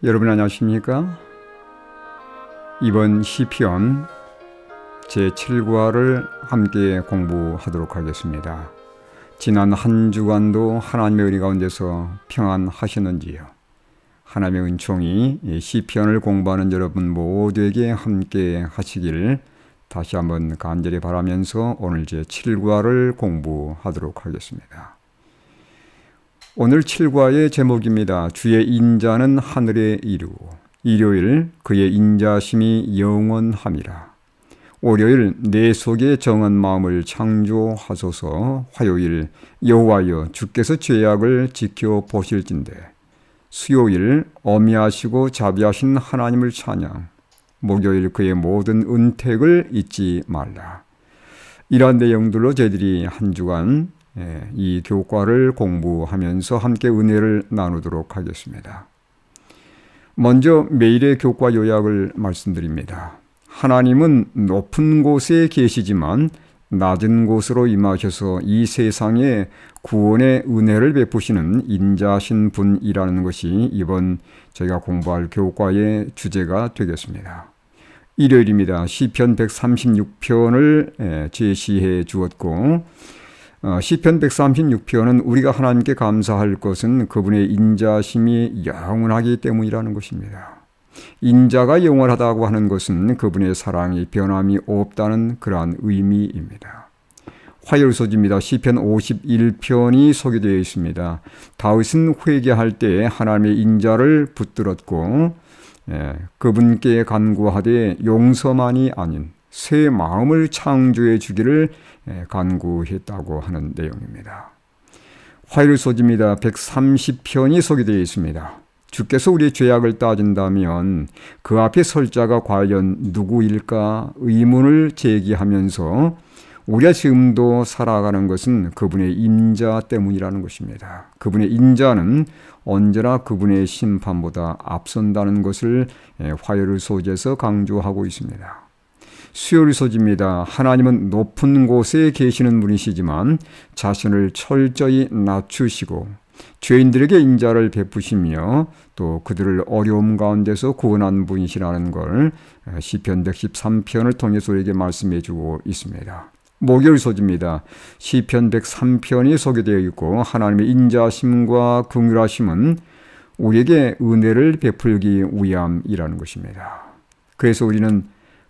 여러분 안녕하십니까? 이번 시편 제7과를 함께 공부하도록 하겠습니다. 지난 한 주간도 하나님의 은혜 가운데서 평안하셨는지요? 하나님의 은총이 시편을 공부하는 여러분 모두에게 함께 하시길 다시 한번 간절히 바라면서 오늘 제7과를 공부하도록 하겠습니다. 오늘 7과의 제목입니다. 주의 인자는 하늘에 이르고 일요일 그의 인자심이 영원함이라. 월요일 내 속에 정한 마음을 창조하소서. 화요일 여호와여 주께서 죄악을 지켜보실진대. 수요일 어미하시고 자비하신 하나님을 찬양. 목요일 그의 모든 은택을 잊지 말라. 이러한 내용들로 저희들이 한 주간 이 교과를 공부하면서 함께 은혜를 나누도록 하겠습니다. 먼저 매일의 교과 요약을 말씀드립니다. 하나님은 높은 곳에 계시지만 낮은 곳으로 임하셔서 이 세상에 구원의 은혜를 베푸시는 인자신 분이라는 것이 이번 저희가 공부할 교과의 주제가 되겠습니다. 일요일입니다. 시편 136편을 제시해 주었고 시편 136편은 우리가 하나님께 감사할 것은 그분의 인자심이 영원하기 때문이라는 것입니다. 인자가 영원하다고 하는 것은 그분의 사랑이 변함이 없다는 그러한 의미입니다. 화요일 소지입니다. 시편 51편이 소개되어 있습니다. 다윗은 회개할 때 하나님의 인자를 붙들었고 그분께 간구하되 용서만이 아닌 새 마음을 창조해 주기를 간구했다고 하는 내용입니다. 화요일 소지입니다. 130편이 소개되어 있습니다. 주께서 우리의 죄악을 따진다면 그 앞에 설 자가 과연 누구일까 의문을 제기하면서 우리가 지금도 살아가는 것은 그분의 인자 때문이라는 것입니다. 그분의 인자는 언제나 그분의 심판보다 앞선다는 것을 화요일 소지에서 강조하고 있습니다. 수요일 소지입니다. 하나님은 높은 곳에 계시는 분이시지만 자신을 철저히 낮추시고 죄인들에게 인자를 베푸시며 또 그들을 어려움 가운데서 구원한 분이시라는 걸 시편 113편을 통해서 우리에게 말씀해 주고 있습니다. 목요일 소지입니다. 시편 103편이 소개되어 있고 하나님의 인자심과 긍휼하심은 우리에게 은혜를 베풀기 위함이라는 것입니다. 그래서 우리는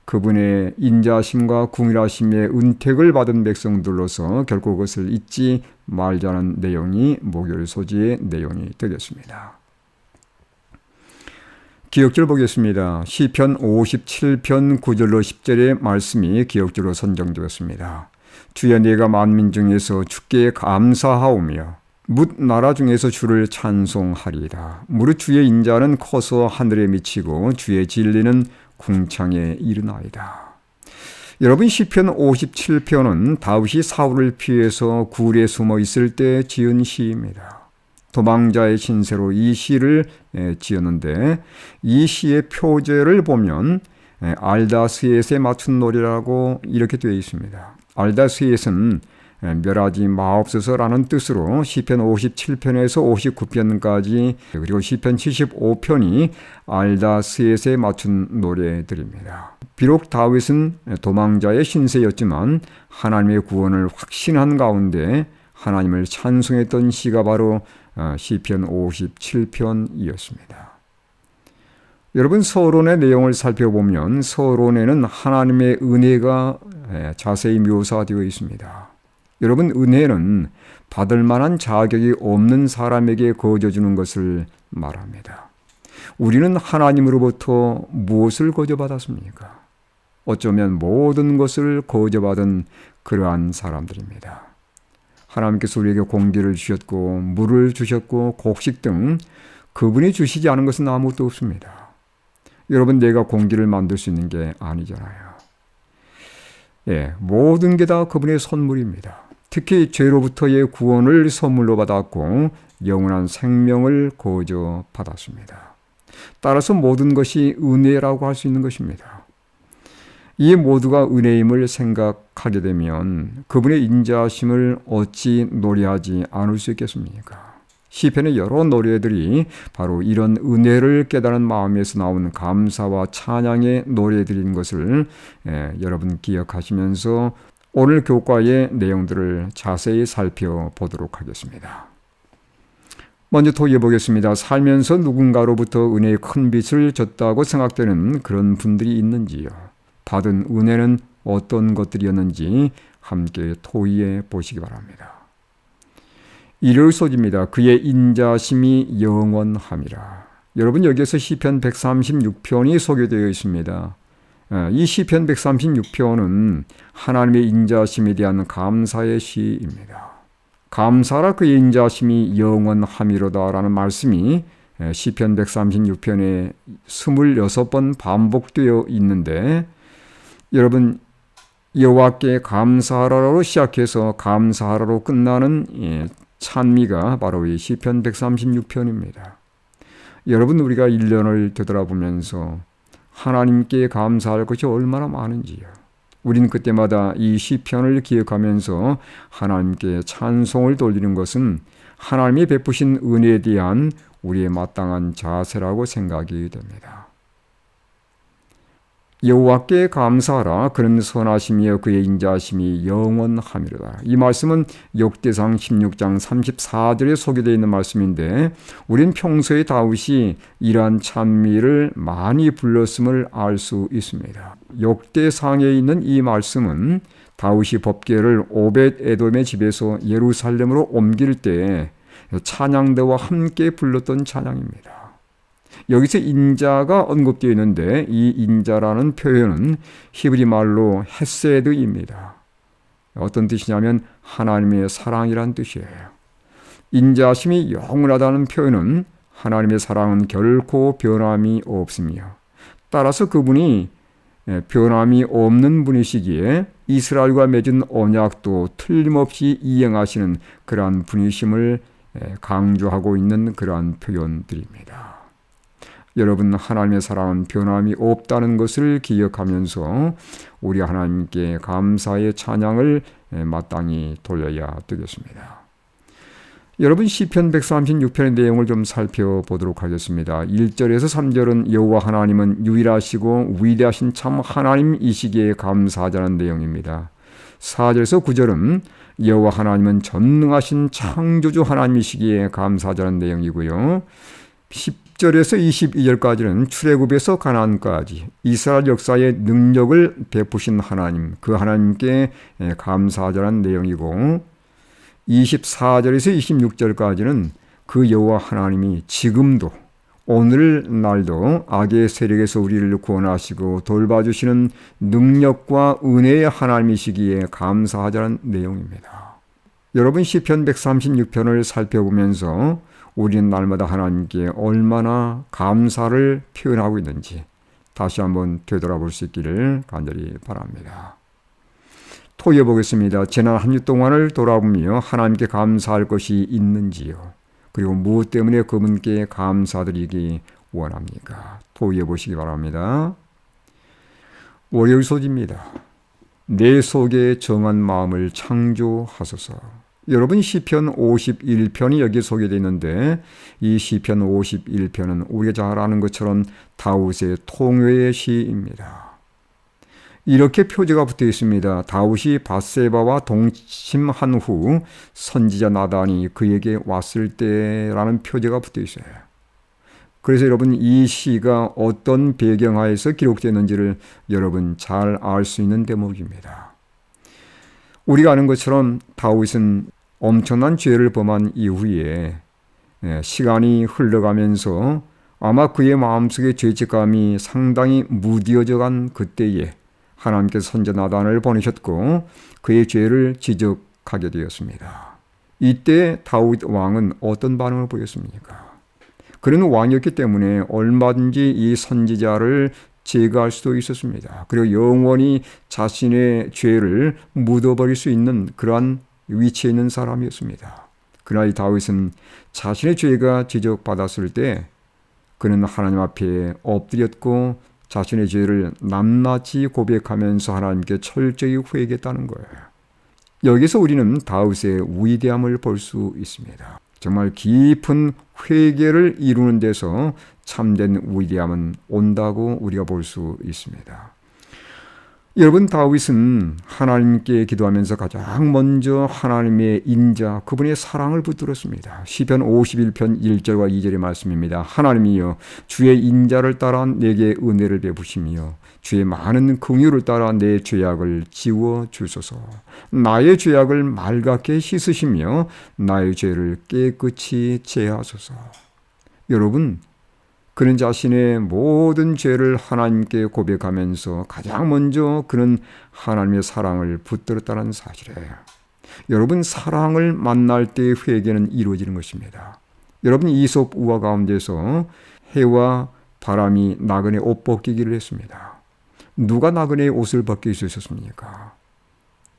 그분의 인자심과 긍휼하심의 은택을 받은 백성들로서 결코 그것을 잊지 말자는 내용이 목요일 소지의 내용이 되겠습니다. 기억절 보겠습니다. 시편 57편 9절로 10절의 말씀이 기억절로 선정되었습니다. 주여 내가 만민 중에서 주께 감사하오며 뭇 나라 중에서 주를 찬송하리이다. 무릇 주의 인자는 커서 하늘에 미치고 주의 진리는 궁창에 이르나이다. 여러분 시편 57편은 다윗이 사울을 피해서 굴에 숨어 있을 때 지은 시입니다. 도망자의 신세로 이 시를 지었는데 이 시의 표제를 보면 알다스엣에 맞춘 노래라고 이렇게 되어 있습니다. 알다스엣은 멸하지 마옵소서라는 뜻으로 시편 57편에서 59편까지 그리고 시편 75편이 알다스엣에 맞춘 노래들입니다. 비록 다윗은 도망자의 신세였지만 하나님의 구원을 확신한 가운데 하나님을 찬송했던 시가 바로 시편 57편이었습니다. 여러분 서론의 내용을 살펴보면 서론에는 하나님의 은혜가 자세히 묘사되어 있습니다. 여러분 은혜는 받을 만한 자격이 없는 사람에게 거저주는 것을 말합니다. 우리는 하나님으로부터 무엇을 거저받았습니까? 어쩌면 모든 것을 거저받은 그러한 사람들입니다. 하나님께서 우리에게 공기를 주셨고 물을 주셨고 곡식 등 그분이 주시지 않은 것은 아무것도 없습니다. 여러분 내가 공기를 만들 수 있는 게 아니잖아요. 모든 게 다 그분의 선물입니다. 특히 죄로부터의 구원을 선물로 받았고 영원한 생명을 거저 받았습니다. 따라서 모든 것이 은혜라고 할 수 있는 것입니다. 이 모두가 은혜임을 생각하게 되면 그분의 인자하심을 어찌 노래하지 않을 수 있겠습니까? 시편의 여러 노래들이 바로 이런 은혜를 깨달은 마음에서 나온 감사와 찬양의 노래들인 것을 여러분 기억하시면서 오늘 교과의 내용들을 자세히 살펴보도록 하겠습니다. 먼저 토의해 보겠습니다. 살면서 누군가로부터 은혜의 큰 빚을 졌다고 생각되는 그런 분들이 있는지요? 받은 은혜는 어떤 것들이었는지 함께 토의해 보시기 바랍니다. 일요일 소지입니다. 그의 인자심이 영원함이라. 여러분 여기에서 시편 136편이 소개되어 있습니다. 이 시편 136편은 하나님의 인자심에 대한 감사의 시입니다. 감사라 그의 인자심이 영원함이로다 라는 말씀이 시편 136편에 26번 반복되어 있는데 여러분 여호와께 감사하라로 시작해서 감사하라로 끝나는 찬미가 바로 이 시편 136편입니다. 여러분 우리가 1년을 되돌아보면서 하나님께 감사할 것이 얼마나 많은지요. 우리는 그때마다 이 시편을 기억하면서 하나님께 찬송을 돌리는 것은 하나님이 베푸신 은혜에 대한 우리의 마땅한 자세라고 생각이 됩니다. 여호와께 감사하라. 그는 선하심이여 그의 인자심이 영원함이로다. 이 말씀은 역대상 16장 34절에 소개되어 있는 말씀인데 우린 평소에 다윗이 이러한 찬미를 많이 불렀음을 알 수 있습니다. 역대상에 있는 이 말씀은 다윗이 법궤를 오벳 에돔의 집에서 예루살렘으로 옮길 때 찬양대와 함께 불렀던 찬양입니다. 여기서 인자가 언급되어 있는데 이 인자라는 표현은 히브리 말로 헤세드입니다. 어떤 뜻이냐면 하나님의 사랑이란 뜻이에요. 인자심이 영원하다는 표현은 하나님의 사랑은 결코 변함이 없으며 따라서 그분이 변함이 없는 분이시기에 이스라엘과 맺은 언약도 틀림없이 이행하시는 그러한 분이심을 강조하고 있는 그러한 표현들입니다. 여러분 하나님의 사랑은 변함이 없다는 것을 기억하면서 우리 하나님께 감사의 찬양을 마땅히 돌려야 되겠습니다. 여러분 시편 136편의 내용을 좀 살펴보도록 하겠습니다. 1절에서 3절은 여호와 하나님은 유일하시고 위대하신 참 하나님이시기에 감사하자는 내용입니다. 4절에서 9절은 여호와 하나님은 전능하신 창조주 하나님이시기에 감사하자는 내용이고요. 10절에서 22절까지는 출애굽에서 가나안까지 이스라엘 역사의 능력을 베푸신 하나님, 그 하나님께 감사하자는 내용이고 24절에서 26절까지는 그 여호와 하나님이 지금도 오늘날도 악의 세력에서 우리를 구원하시고 돌봐주시는 능력과 은혜의 하나님이시기에 감사하자는 내용입니다. 여러분 시편 136편을 살펴보면서 우리는 날마다 하나님께 얼마나 감사를 표현하고 있는지 다시 한번 되돌아볼 수 있기를 간절히 바랍니다. 토의해 보겠습니다. 지난 한 주 동안을 돌아보며 하나님께 감사할 것이 있는지요? 그리고 무엇 때문에 그분께 감사드리기 원합니까? 토의해 보시기 바랍니다. 월요일 소지입니다. 내 속에 정한 마음을 창조하소서. 여러분 시편 51편이 여기에 소개되어 있는데 이 시편 51편은 우리가 잘 아는 것처럼 다윗의 통회의 시입니다. 이렇게 표제가 붙어 있습니다. 다윗이 밧세바와 동침한 후 선지자 나단이 그에게 왔을 때라는 표제가 붙어 있어요. 그래서 여러분 이 시가 어떤 배경하에서 기록되는지를 여러분 잘 알 수 있는 대목입니다. 우리가 아는 것처럼 다윗은 엄청난 죄를 범한 이후에 시간이 흘러가면서 아마 그의 마음속에 죄책감이 상당히 무뎌져 간 그때에 하나님께서 선지자 나단을 보내셨고 그의 죄를 지적하게 되었습니다. 이때 다윗 왕은 어떤 반응을 보였습니까? 그는 왕이었기 때문에 얼마든지 이 선지자를 제거할 수도 있었습니다. 그리고 영원히 자신의 죄를 묻어버릴 수 있는 그러한 위치에 있는 사람이었습니다. 그러나 이 다윗은 자신의 죄가 지적받았을 때 그는 하나님 앞에 엎드렸고 자신의 죄를 낱낱이 고백하면서 하나님께 철저히 회개했다는 거예요. 여기서 우리는 다윗의 위대함을 볼 수 있습니다. 정말 깊은 회개를 이루는 데서 참된 위대함은 온다고 우리가 볼 수 있습니다. 여러분, 다윗은 하나님께 기도하면서 가장 먼저 하나님의 인자, 그분의 사랑을 붙들었습니다. 시편 51편 1절과 2절의 말씀입니다. 하나님이여, 주의 인자를 따라 내게 은혜를 베푸시며 주의 많은 긍휼을 따라 내 죄악을 지워 주소서. 나의 죄악을 맑게 씻으시며 나의 죄를 깨끗이 제하소서. 여러분, 그는 자신의 모든 죄를 하나님께 고백하면서 가장 먼저 그는 하나님의 사랑을 붙들었다는 사실이에요. 여러분, 사랑을 만날 때의 회개는 이루어지는 것입니다. 여러분, 이솝 우화 가운데서 해와 바람이 나그네 옷 벗기기를 했습니다. 누가 나그네의 옷을 벗길 수 있었습니까?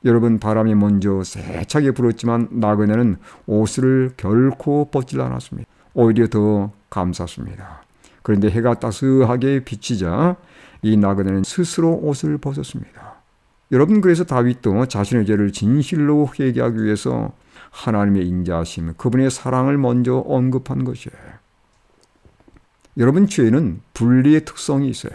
여러분, 바람이 먼저 세차게 불었지만 나그네는 옷을 결코 벗지 않았습니다. 오히려 더 감쌌습니다. 그런데 해가 따스하게 비치자 이 나그네는 스스로 옷을 벗었습니다. 여러분, 그래서 다윗도 자신의 죄를 진실로 회개하기 위해서 하나님의 인자하심, 그분의 사랑을 먼저 언급한 것이에요. 여러분, 죄는 분리의 특성이 있어요.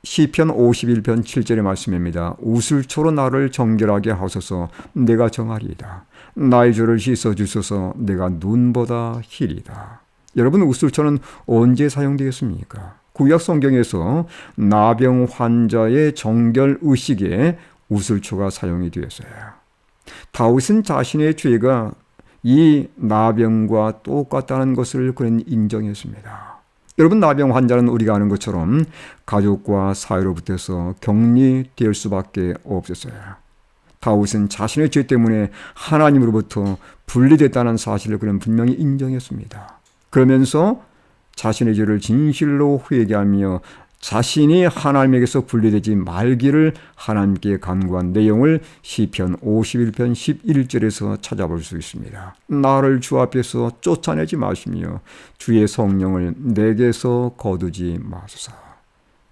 시편 51편 7절의 말씀입니다. 우슬초로 나를 정결하게 하소서. 내가 정하리이다. 나의 죄를 씻어주소서. 내가 눈보다 희리다. 여러분, 우슬초는 언제 사용되겠습니까? 구약 성경에서 나병 환자의 정결 의식에 우슬초가 사용이 되었어요. 다윗은 자신의 죄가 이 나병과 똑같다는 것을 그는 인정했습니다. 여러분, 나병 환자는 우리가 아는 것처럼 가족과 사회로부터서 격리될 수밖에 없었어요. 다윗은 자신의 죄 때문에 하나님으로부터 분리됐다는 사실을 그는 분명히 인정했습니다. 그러면서 자신의 죄를 진실로 회개하며 자신이 하나님에게서 분리되지 말기를 하나님께 간구한 내용을 시편 51편 11절에서 찾아볼 수 있습니다. 나를 주 앞에서 쫓아내지 마시며 주의 성령을 내게서 거두지 마소서.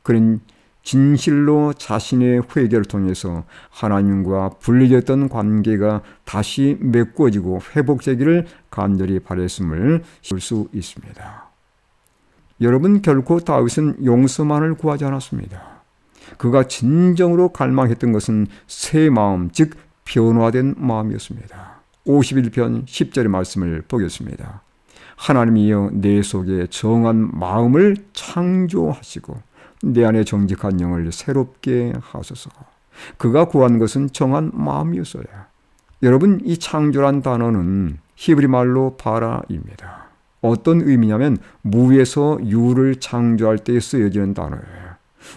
그는 진실로 자신의 회개를 통해서 하나님과 분리됐던 관계가 다시 메꿔지고 회복되기를 간절히 바랬음을 볼 수 있습니다. 여러분, 결코 다윗은 용서만을 구하지 않았습니다. 그가 진정으로 갈망했던 것은 새 마음, 즉 변화된 마음이었습니다. 51편 10절의 말씀을 보겠습니다. 하나님이여, 내 속에 정한 마음을 창조하시고 내 안에 정직한 영을 새롭게 하소서. 그가 구한 것은 정한 마음이었어요. 여러분, 이 창조란 단어는 히브리 말로 바라입니다. 어떤 의미냐면 무에서 유를 창조할 때 쓰여지는 단어예요.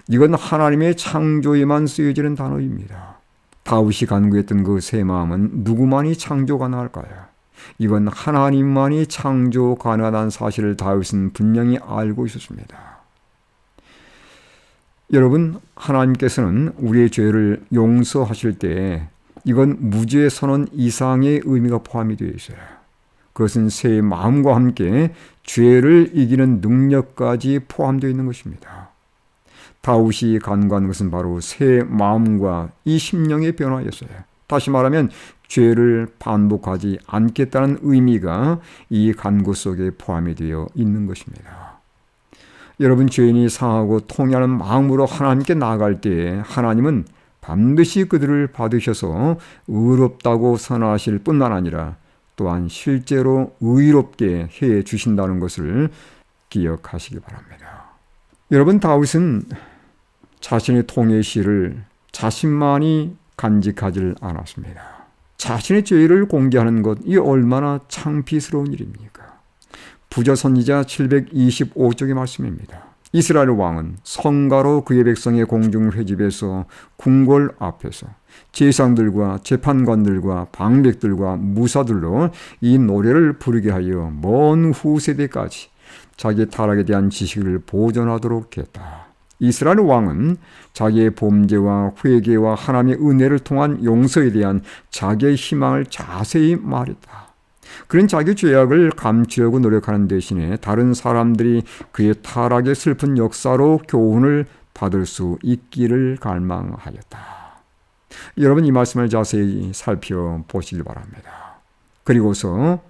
이건 하나님의 창조에만 쓰여지는 단어입니다. 다윗이 간구했던 그 새 마음은 누구만이 창조 가능할까요? 이건 하나님만이 창조 가능한 사실을 다윗은 분명히 알고 있었습니다. 여러분, 하나님께서는 우리의 죄를 용서하실 때 이건 무죄 선언 이상의 의미가 포함이 되어 있어요. 그것은 새 마음과 함께 죄를 이기는 능력까지 포함되어 있는 것입니다. 다윗이 간구한 것은 바로 새 마음과 이 심령의 변화였어요. 다시 말하면 죄를 반복하지 않겠다는 의미가 이 간구 속에 포함이 되어 있는 것입니다. 여러분, 죄인이 상하고 통회하는 마음으로 하나님께 나아갈 때 하나님은 반드시 그들을 받으셔서 의롭다고 선언하실 뿐만 아니라 또한 실제로 의롭게 해 주신다는 것을 기억하시기 바랍니다. 여러분, 다윗은 자신의 통회시를 자신만이 간직하지 않았습니다. 자신의 죄를 공개하는 것, 이 얼마나 창피스러운 일입니까? 부자 선지자 725쪽의 말씀입니다. 이스라엘 왕은 성가로 그의 백성의 공중 회집에서 궁궐 앞에서 제상들과 재판관들과 방백들과 무사들로 이 노래를 부르게 하여 먼 후세대까지 자기의 타락에 대한 지식을 보존하도록 했다. 이스라엘 왕은 자기의 범죄와 회개와 하나님의 은혜를 통한 용서에 대한 자기의 희망을 자세히 말했다. 그는 자기 죄악을 감추려고 노력하는 대신에 다른 사람들이 그의 타락의 슬픈 역사로 교훈을 받을 수 있기를 갈망하였다. 여러분, 이 말씀을 자세히 살펴보시기 바랍니다. 그리고서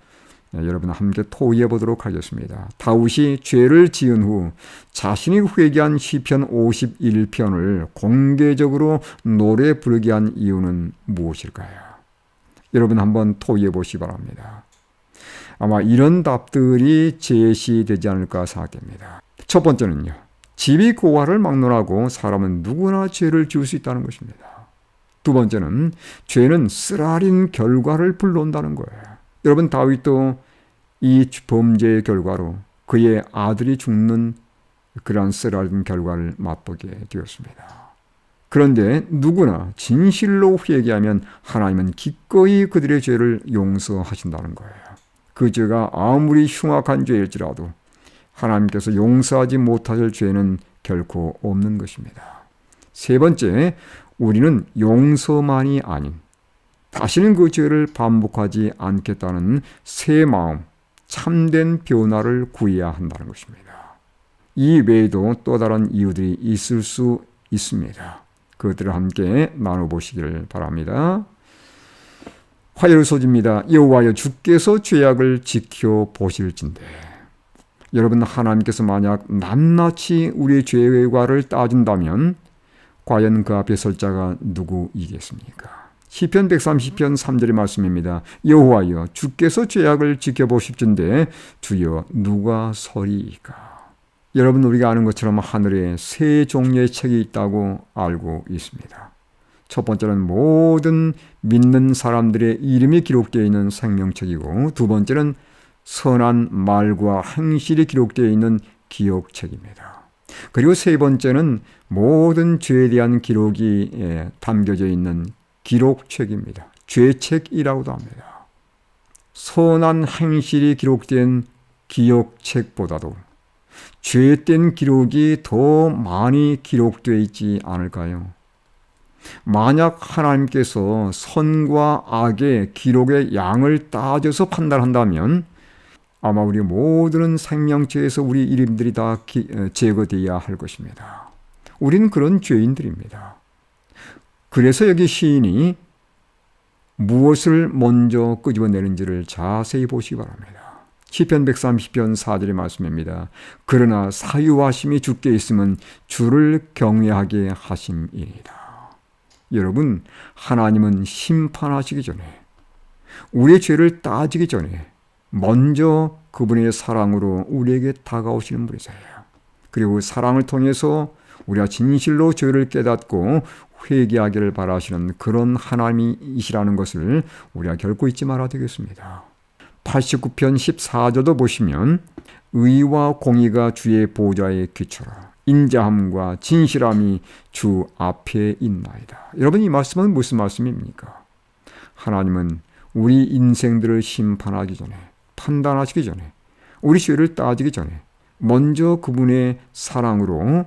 여러분 함께 토의해 보도록 하겠습니다. 다윗이 죄를 지은 후 자신이 회개한 시편 51편을 공개적으로 노래 부르게 한 이유는 무엇일까요? 여러분 한번 토의해 보시기 바랍니다. 아마 이런 답들이 제시되지 않을까 생각됩니다. 첫 번째는요. 집이 고아를 막론하고 사람은 누구나 죄를 지을 수 있다는 것입니다. 두 번째는 죄는 쓰라린 결과를 불러온다는 거예요. 여러분 다윗도 이 범죄의 결과로 그의 아들이 죽는 그러한 쓰라린 결과를 맛보게 되었습니다. 그런데 누구나 진실로 회개하면 하나님은 기꺼이 그들의 죄를 용서하신다는 거예요. 그 죄가 아무리 흉악한 죄일지라도 하나님께서 용서하지 못하실 죄는 결코 없는 것입니다. 세 번째, 우리는 용서만이 아닌 다시는 그 죄를 반복하지 않겠다는 새 마음, 참된 변화를 구해야 한다는 것입니다. 이 외에도 또 다른 이유들이 있을 수 있습니다. 그것들을 함께 나눠보시기를 바랍니다. 화요일 소지입니다. 여호와여 주께서 죄악을 지켜보실진대. 여러분 하나님께서 만약 낱낱이 우리의 죄과를 따진다면 과연 그 앞에 설 자가 누구이겠습니까? 시편 130편 3절의 말씀입니다. 여호와여 주께서 죄악을 지켜보실진대 주여 누가 서리이까? 여러분 우리가 아는 것처럼 하늘에 세 종류의 책이 있다고 알고 있습니다. 첫 번째는 모든 믿는 사람들의 이름이 기록되어 있는 생명책이고 두 번째는 선한 말과 행실이 기록되어 있는 기록책입니다. 그리고 세 번째는 모든 죄에 대한 기록이 담겨져 있는 기록책입니다. 죄책이라고도 합니다. 선한 행실이 기록된 기록책보다도 죄된 기록이 더 많이 기록되어 있지 않을까요? 만약 하나님께서 선과 악의 기록의 양을 따져서 판단한다면 아마 우리 모든 생명체에서 우리 이름들이 다 제거되어야 할 것입니다. 우리는 그런 죄인들입니다. 그래서 여기 시인이 무엇을 먼저 끄집어내는지를 자세히 보시기 바랍니다. 시편 130편 4절의 말씀입니다. 그러나 사유하심이 주께 있으면 주를 경외하게 하심이니이다. 여러분 하나님은 심판하시기 전에 우리의 죄를 따지기 전에 먼저 그분의 사랑으로 우리에게 다가오시는 분이세요. 그리고 사랑을 통해서 우리가 진실로 죄를 깨닫고 회개하기를 바라시는 그런 하나님이시라는 것을 우리가 결코 잊지 말아야 되겠습니다. 89편 14절도 보시면 의와 공의가 주의 보좌에 귀처라 인자함과 진실함이 주 앞에 있나이다. 여러분 이 말씀은 무슨 말씀입니까? 하나님은 우리 인생들을 심판하기 전에 판단하시기 전에 우리 죄를 따지기 전에 먼저 그분의 사랑으로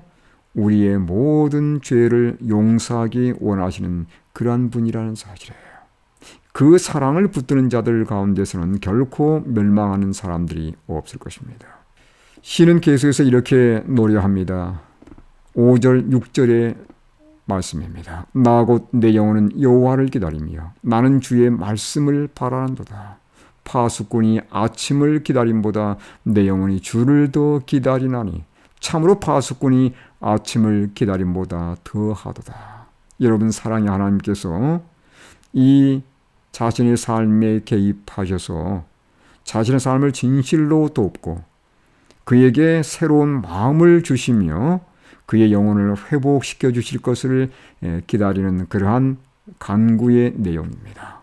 우리의 모든 죄를 용서하기 원하시는 그러한 분이라는 사실이에요. 그 사랑을 붙드는 자들 가운데서는 결코 멸망하는 사람들이 없을 것입니다. 시는 계속해서 이렇게 노래합니다. 5절 6절의 말씀입니다. 나 곧 내 영혼은 여호와를 기다리며 나는 주의 말씀을 바라는도다. 파수꾼이 아침을 기다림보다 내 영혼이 주를 더 기다리나니 참으로 파수꾼이 아침을 기다림보다 더하도다. 여러분 사랑의 하나님께서 이 자신의 삶에 개입하셔서 자신의 삶을 진실로 돕고 그에게 새로운 마음을 주시며 그의 영혼을 회복시켜 주실 것을 기다리는 그러한 간구의 내용입니다.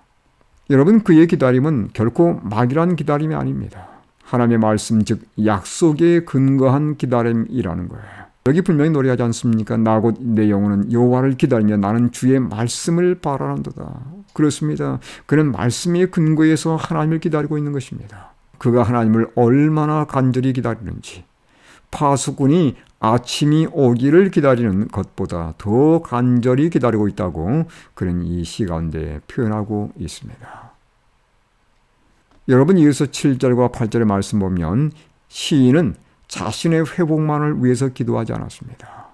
여러분 그의 기다림은 결코 막연한 기다림이 아닙니다. 하나님의 말씀 즉 약속에 근거한 기다림이라는 거예요. 여기 분명히 노래하지 않습니까? 나 곧 내 영혼은 여호와를 기다리며 나는 주의 말씀을 바라는도다. 그렇습니다. 그는 말씀의 근거에서 하나님을 기다리고 있는 것입니다. 그가 하나님을 얼마나 간절히 기다리는지 파수꾼이 아침이 오기를 기다리는 것보다 더 간절히 기다리고 있다고 그는 이 시 가운데 표현하고 있습니다. 여러분 이어서 7절과 8절의 말씀 보면 시인은 자신의 회복만을 위해서 기도하지 않았습니다.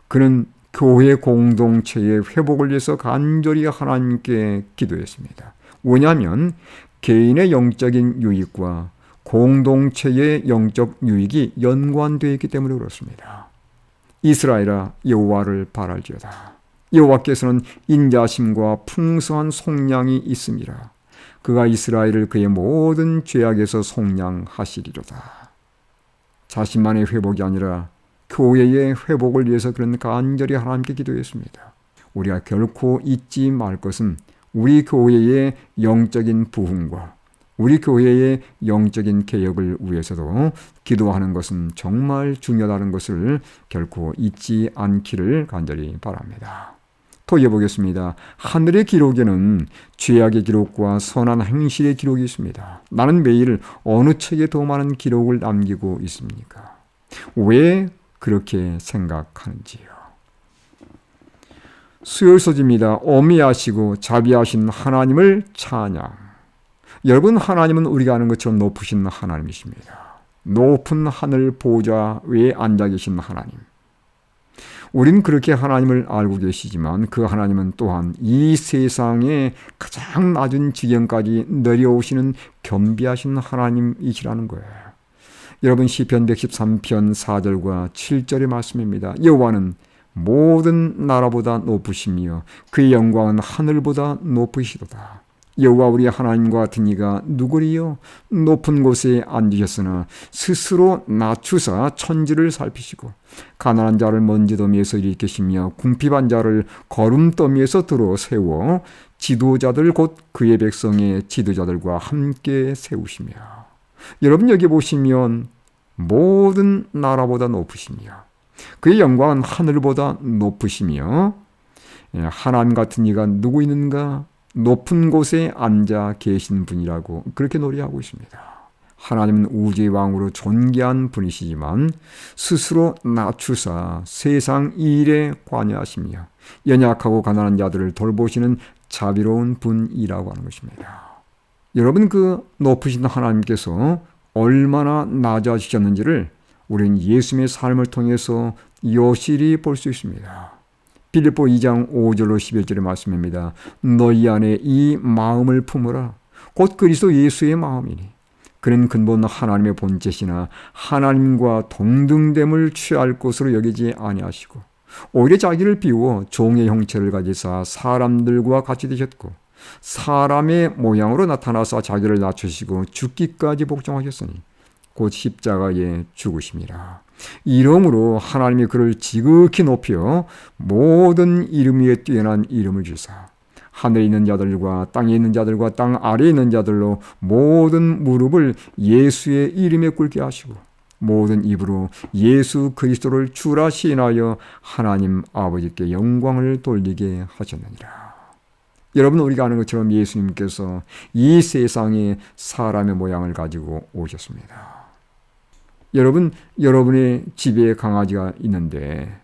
그는 교회 공동체의 회복을 위해서 간절히 하나님께 기도했습니다. 왜냐하면 개인의 영적인 유익과 공동체의 영적 유익이 연관되어 있기 때문에 그렇습니다. 이스라엘아, 여호와를 바랄지어다. 여호와께서는 인자심과 풍성한 속량이 있음이라. 그가 이스라엘을 그의 모든 죄악에서 속량하시리로다. 자신만의 회복이 아니라 교회의 회복을 위해서 그런 간절히 하나님께 기도했습니다. 우리가 결코 잊지 말 것은 우리 교회의 영적인 부흥과 우리 교회의 영적인 개혁을 위해서도 기도하는 것은 정말 중요하다는 것을 결코 잊지 않기를 간절히 바랍니다. 토의해 보겠습니다. 하늘의 기록에는 죄악의 기록과 선한 행실의 기록이 있습니다. 나는 매일 어느 책에 더 많은 기록을 남기고 있습니까? 왜 그렇게 생각하는지요? 수요일 소지입니다. 어미하시고 자비하신 하나님을 찬양. 여러분, 하나님은 우리가 아는 것처럼 높으신 하나님이십니다. 높은 하늘 보좌 위에 앉아 계신 하나님. 우린 그렇게 하나님을 알고 계시지만 그 하나님은 또한 이 세상의 가장 낮은 지경까지 내려오시는 겸비하신 하나님이시라는 거예요. 여러분, 시편 113편 4절과 7절의 말씀입니다. 여호와는 모든 나라보다 높으시며 그의 영광은 하늘보다 높으시도다. 여호와 우리 하나님과 같은 이가 누구리요? 높은 곳에 앉으셨으나 스스로 낮추사 천지를 살피시고 가난한 자를 먼지더미에서 일으키시며 궁핍한 자를 거름더미에서 들어 세워 지도자들 곧 그의 백성의 지도자들과 함께 세우시며. 여러분, 여기 보시면 모든 나라보다 높으시며 그의 영광은 하늘보다 높으시며 하나님 같은 이가 누구 있는가? 높은 곳에 앉아 계신 분이라고 그렇게 노래하고 있습니다. 하나님은 우주의 왕으로 존귀한 분이시지만 스스로 낮추사 세상 일에 관여하시며 연약하고 가난한 자들을 돌보시는 자비로운 분이라고 하는 것입니다. 여러분, 그 높으신 하나님께서 얼마나 낮아지셨는지를 우리는 예수님의 삶을 통해서 여실히 볼 수 있습니다. 빌립보 2장 5절로 11절의 말씀입니다. 너희 안에 이 마음을 품으라. 곧 그리스도 예수의 마음이니 그는 근본 하나님의 본체시나 하나님과 동등됨을 취할 것으로 여기지 아니하시고 오히려 자기를 비워 종의 형체를 가지사 사람들과 같이 되셨고 사람의 모양으로 나타나사 자기를 낮추시고 죽기까지 복종하셨으니 곧 십자가에 죽으심이라. 이름으로 하나님이 그를 지극히 높여 모든 이름 위에 뛰어난 이름을 주사 하늘에 있는 자들과 땅에 있는 자들과 땅 아래에 있는 자들로 모든 무릎을 예수의 이름에 꿇게 하시고 모든 입으로 예수 그리스도를 주라 시인하여 하나님 아버지께 영광을 돌리게 하셨느니라. 여러분, 우리가 아는 것처럼 예수님께서 이 세상에 사람의 모양을 가지고 오셨습니다. 여러분, 여러분의 집에 강아지가 있는데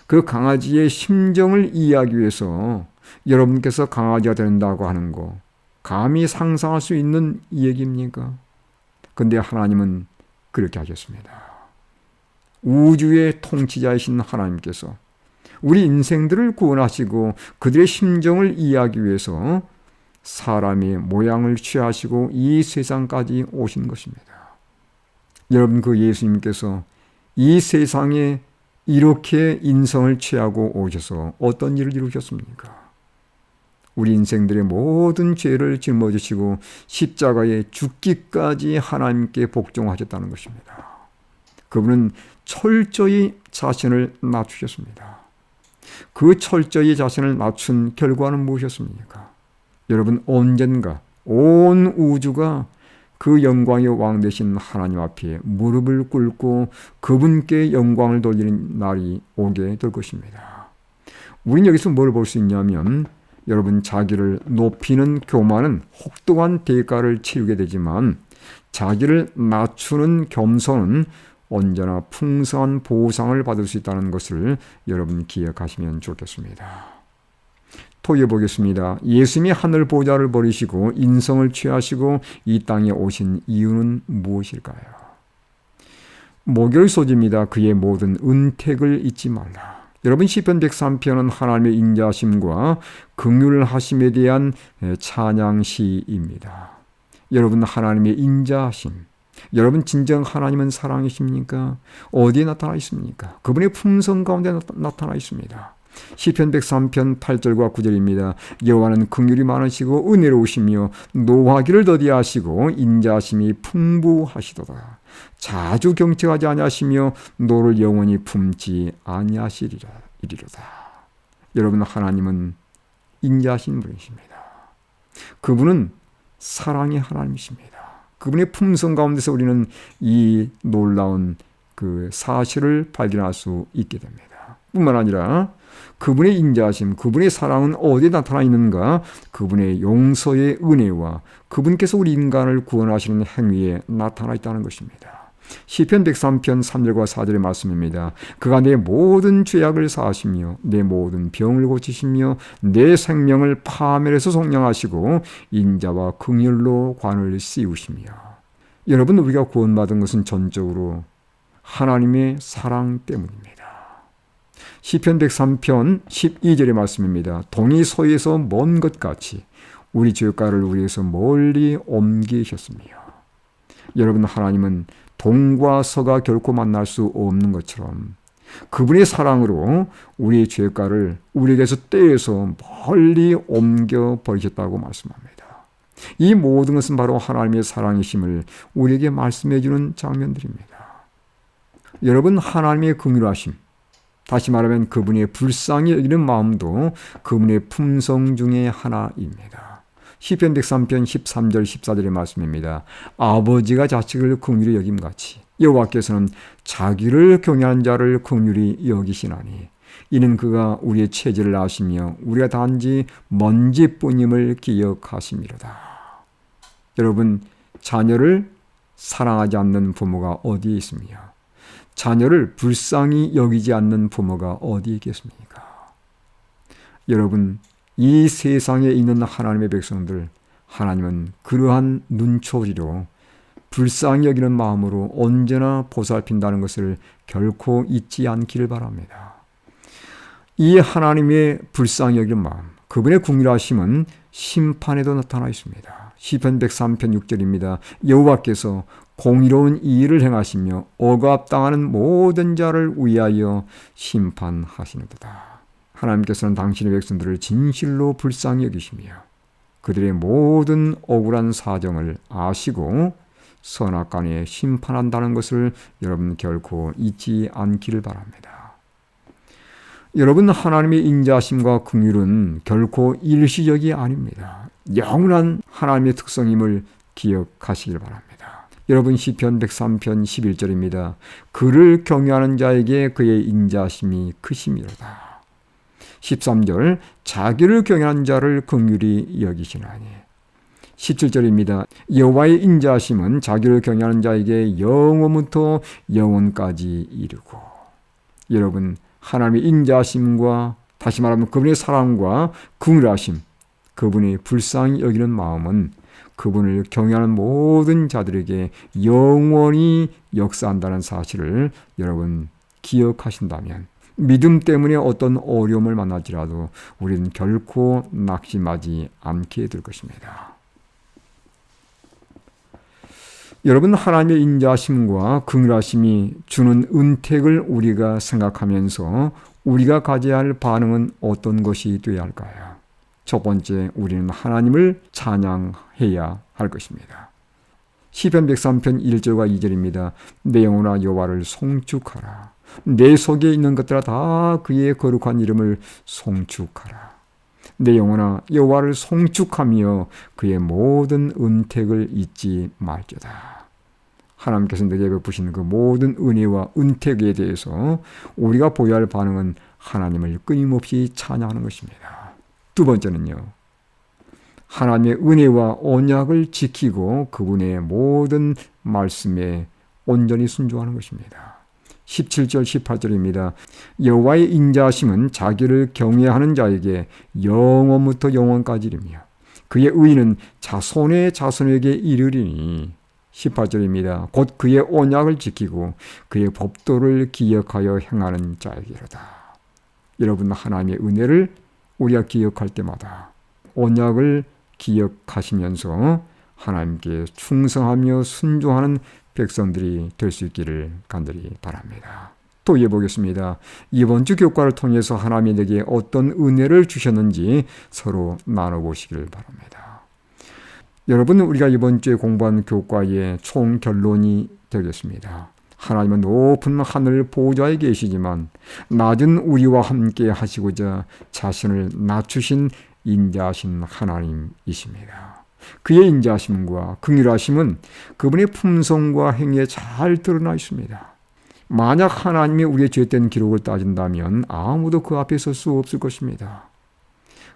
그 강아지의 심정을 이해하기 위해서 여러분께서 강아지가 된다고 하는 거 감히 상상할 수 있는 얘기입니까? 근데 하나님은 그렇게 하셨습니다. 우주의 통치자이신 하나님께서 우리 인생들을 구원하시고 그들의 심정을 이해하기 위해서 사람의 모양을 취하시고 이 세상까지 오신 것입니다. 여러분, 그 예수님께서 이 세상에 이렇게 인성을 취하고 오셔서 어떤 일을 이루셨습니까? 우리 인생들의 모든 죄를 짊어지시고 십자가에 죽기까지 하나님께 복종하셨다는 것입니다. 그분은 철저히 자신을 낮추셨습니다. 그 철저히 자신을 낮춘 결과는 무엇이었습니까? 여러분, 언젠가 온 우주가 그 영광의 왕 되신 하나님 앞에 무릎을 꿇고 그분께 영광을 돌리는 날이 오게 될 것입니다. 우리는 여기서 뭘 볼 수 있냐면 여러분, 자기를 높이는 교만은 혹독한 대가를 치르게 되지만 자기를 낮추는 겸손은 언제나 풍성한 보상을 받을 수 있다는 것을 여러분 기억하시면 좋겠습니다. 토의해 보겠습니다. 예수님이 하늘 보좌를 버리시고 인성을 취하시고 이 땅에 오신 이유는 무엇일까요? 목요일 소지입니다. 그의 모든 은택을 잊지 말라. 여러분, 시편 103편은 하나님의 인자심과 긍휼하심에 대한 찬양시입니다. 여러분 하나님의 인자하심, 여러분 진정 하나님은 사랑이십니까? 어디에 나타나 있습니까? 그분의 품성 가운데 나타나 있습니다. 시편 103편 8절과 9절입니다. 여호와는 긍휼이 많으시고 은혜로우시며 노하기를 더디하시고 인자하심이 풍부하시도다. 자주 경책하지 아니하시며 노를 영원히 품지 아니하시리로다. 여러분 하나님은 인자하신 분이십니다. 그분은 사랑의 하나님이십니다. 그분의 품성 가운데서 우리는 이 놀라운 그 사실을 발견할 수 있게 됩니다. 뿐만 아니라 그분의 인자하심, 그분의 사랑은 어디에 나타나 있는가? 그분의 용서의 은혜와 그분께서 우리 인간을 구원하시는 행위에 나타나 있다는 것입니다. 시편 103편 3절과 4절의 말씀입니다. 그가 내 모든 죄악을 사하시며 내 모든 병을 고치시며 내 생명을 파멸에서 속량하시고 인자와 긍휼로 관을 씌우시며. 여러분, 우리가 구원받은 것은 전적으로 하나님의 사랑 때문입니다. 시편 103편 12절의 말씀입니다. 동이 서에서 먼 것 같이 우리 죄가를 우리에서 멀리 옮기셨으며. 여러분, 하나님은 동과 서가 결코 만날 수 없는 것처럼 그분의 사랑으로 우리의 죄가를 우리에게서 떼어서 멀리 옮겨 버리셨다고 말씀합니다. 이 모든 것은 바로 하나님의 사랑이심을 우리에게 말씀해 주는 장면들입니다. 여러분, 하나님의 긍휼하심, 다시 말하면 그분의 불쌍히 여기는 마음도 그분의 품성 중에 하나입니다. 시편 103편 13절 14절의 말씀입니다. 아버지가 자식을 긍휼히 여김같이 여호와께서는 자기를 경외하는 자를 긍휼히 여기시나니 이는 그가 우리의 체질을 아시며 우리가 단지 먼지뿐임을 기억하심이로다. 여러분, 자녀를 사랑하지 않는 부모가 어디에 있으며 자녀를 불쌍히 여기지 않는 부모가 어디에 있겠습니까? 여러분, 이 세상에 있는 하나님의 백성들, 하나님은 그러한 눈초리로 불쌍히 여기는 마음으로 언제나 보살핀다는 것을 결코 잊지 않기를 바랍니다. 이 하나님의 불쌍히 여기는 마음, 그분의 긍휼하심은 심판에도 나타나 있습니다. 시편 103편 6절입니다. 여호와께서 공의로운 일을 행하시며 억압당하는 모든 자를 위하여 심판하시는도다. 하나님께서는 당신의 백성들을 진실로 불쌍히 여기시며 그들의 모든 억울한 사정을 아시고 선악간에 심판한다는 것을 여러분 결코 잊지 않기를 바랍니다. 여러분, 하나님의 인자심과 긍휼은 결코 일시적이 아닙니다. 영원한 하나님의 특성임을 기억하시길 바랍니다. 여러분, 시편 103편 11절입니다. 그를 경외하는 자에게 그의 인자심이 크심이로다. 13절, 자기를 경외하는 자를 긍휼히 여기시나니. 17절입니다. 여호와의 인자하심은 자기를 경외하는 자에게 영원부터 영원까지 이르고. 여러분, 하나님의 인자하심과 다시 말하면 그분의 사랑과 긍휼하심, 그분이 불쌍히 여기는 마음은 그분을 경외하는 모든 자들에게 영원히 역사한다는 사실을 여러분 기억하신다면 믿음 때문에 어떤 어려움을 만날지라도 우리는 결코 낙심하지 않게 될 것입니다. 여러분, 하나님의 인자심과 긍휼하심이 주는 은택을 우리가 생각하면서 우리가 가져야 할 반응은 어떤 것이 되어야 할까요? 첫 번째, 우리는 하나님을 찬양해야 할 것입니다. 시편 103편 1절과 2절입니다. 내 영혼아 여호와를 송축하라. 내 속에 있는 것들아 다 그의 거룩한 이름을 송축하라. 내 영혼아 여호와를 송축하며 그의 모든 은택을 잊지 말지어다. 하나님께서 내게 베푸신 그 모든 은혜와 은택에 대해서 우리가 보여야 할 반응은 하나님을 끊임없이 찬양하는 것입니다. 두 번째는요, 하나님의 은혜와 언약을 지키고 그분의 모든 말씀에 온전히 순종하는 것입니다. 17절 18절입니다. 여호와의 인자하심은 자기를 경외하는 자에게 영원부터 영원까지 이르며 그의 의는 자손의 자손에게 이르리니. 18절입니다. 곧 그의 언약을 지키고 그의 법도를 기억하여 행하는 자에게로다. 여러분, 하나님의 은혜를 우리가 기억할 때마다 언약을 기억하시면서 하나님께 충성하며 순종하는 백성들이 될 수 있기를 간절히 바랍니다. 또 이어보겠습니다. 이번 주 교과를 통해서 하나님이 내게 어떤 은혜를 주셨는지 서로 나눠보시길 바랍니다. 여러분, 우리가 이번 주에 공부한 교과의 총 결론이 되겠습니다. 하나님은 높은 하늘 보좌에 계시지만 낮은 우리와 함께 하시고자 자신을 낮추신 인자하신 하나님이십니다. 그의 인자하심과 긍휼하심은 그분의 품성과 행위에 잘 드러나 있습니다. 만약 하나님이 우리의 죄된 기록을 따진다면 아무도 그 앞에 설 수 없을 것입니다.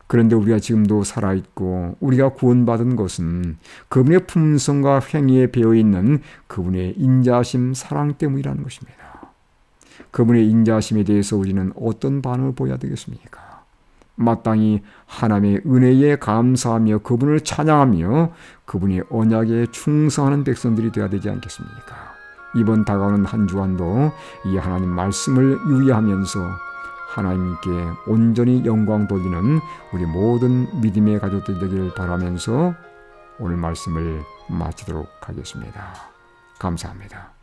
그런데 우리가 지금도 살아있고 우리가 구원받은 것은 그분의 품성과 행위에 배어있는 그분의 인자하심, 사랑 때문이라는 것입니다. 그분의 인자하심에 대해서 우리는 어떤 반응을 보여야 되겠습니까? 마땅히 하나님의 은혜에 감사하며 그분을 찬양하며 그분의 언약에 충성하는 백성들이 되어야 되지 않겠습니까? 이번 다가오는 한 주간도 이 하나님 말씀을 유의하면서 하나님께 온전히 영광 돌리는 우리 모든 믿음의 가족들 되기를 바라면서 오늘 말씀을 마치도록 하겠습니다. 감사합니다.